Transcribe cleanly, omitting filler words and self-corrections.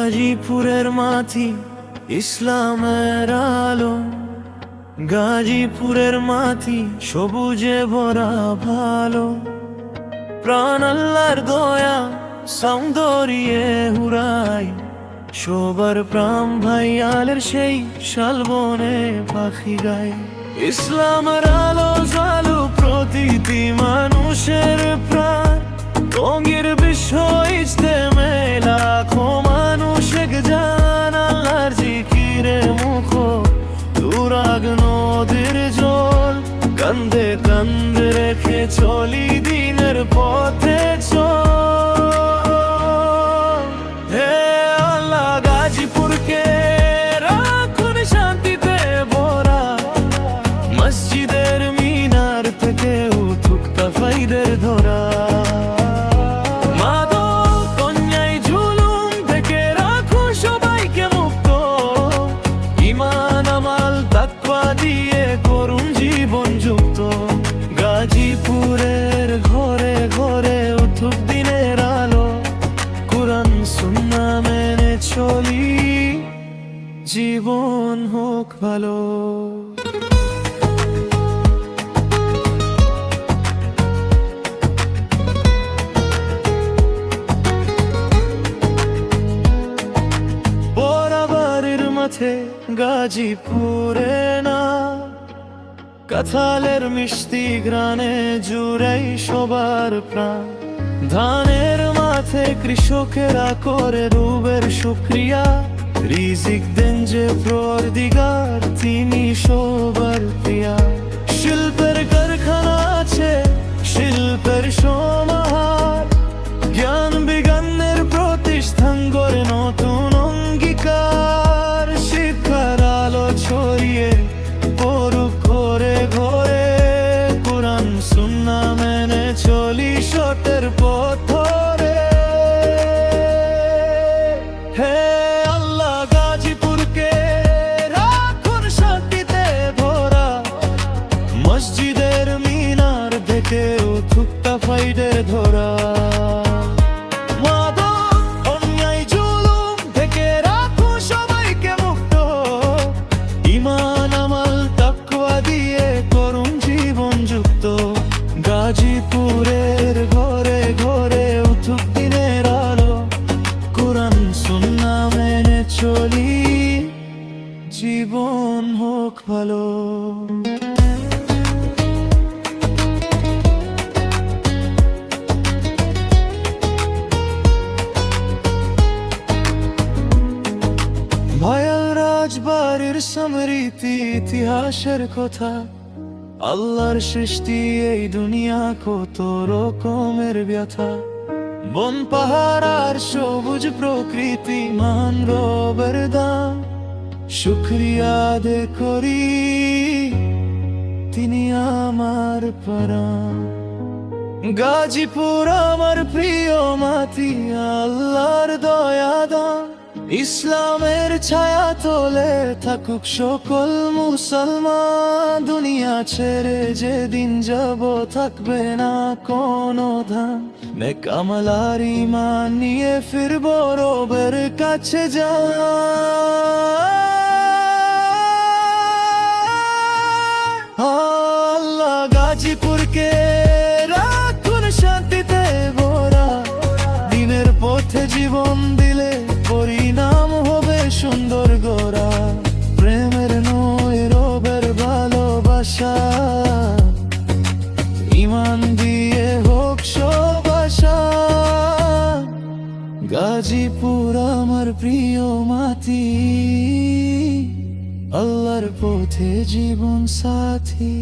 গাজীপুরের মাটি ইসলামের আলো, গাজীপুরের মাটি সবুজে ভরা ভালো। প্রাণ আল্লাহর দয়া সৌন্দর্যে হুরাই, সবার প্রাণ ভাইয়ালের সেই শালবনে পাখি গায়। ইসলামের আলো জালো প্রতিটি মানুষের প্রাণ, রঙের বিষয় ইজতেমে লাখো মানুষ একজন। আল্লাহর জিকিরে মুখ তুরাগ নদীর জল, কান্দে কান্দে রেখে চলি দিনের পথে চল। হে আল্লাহ গাজীপুরকে রাখুন শান্তিতে ভরা, মসজিদের মিনার থেকে উঠুক তাফাইদের ধরা। গাজীপুরের ঘরে ঘরে উঠুক দিনের আলো, কুরআন সুন্নাহ মেনে চলি, জীবন হোক ভালো। বরাবরের মাঠে গাজীপুরে না, কাঁঠালের মিষ্টি গ্রানে জুড়াই সবার প্রাণ। ধানের মাঠে কৃষকেরা করে রুবের শুকরিয়া, রিজিক দেন যে পরদিগার তিনি সবার প্রিয়া। শিল্পের কারখানা আছে শিল্পের সমাহার, জ্ঞান বিজ্ঞানের প্রতিষ্ঠান গড়ে নতুন অঙ্গীকার। শিক্ষার আলো ছড়িয়ে পড়ুক ঘরে ঘরে, কুরআন সুন্নাহ মেনে চলি সতের পথ ধরে। হে আল্লাহ গাজীপুরকে রাখুন শান্তিতে ভরা, মসজিদের মিনার থেকে উঠুক তাফাইদের ধরা। গাজীপুরের ঘরে ঘরে উঠুক দিনের আলো, কুরআন সুন্নাহ মেনে চলি, জীবন হোক ভালো। ভয়াল রাজবাড়ির স্মৃতি ইতিহাসের কথা, আল্লাহর সৃষ্টি এই দুনিয়া কত রকমের ব্যথা। বন পাহাড় আর সবুজ প্রকৃতি মান রবের দান, শুকরিয়া আদায় করি তিনি আমার প্রাণ। গাজীপুর আমার প্রিয় মাটি, আল্লাহর দয়া দান। ইসলামের ছায়া তোলে থাকুক সকল মুসলমান, দুনিয়া ছেড়ে যেদিন যাব থাকবে না কোনো ধান। নেক আমল আর ঈমান নিয়ে ফিরব রবের কাছে যা। আল্লাহ গাজীপুরকে রাখুন শান্তিতে ভরা, দিনের পথে জীবন দিলে পরিণাম হবে সুন্দর গড়া। প্রেমের নয় রবের ভালোবাসা, ঈমান দিয়ে হোক সব আশা। গাজীপুর আমার প্রিয় মাটি, আল্লাহর পথে জীবন সাথী।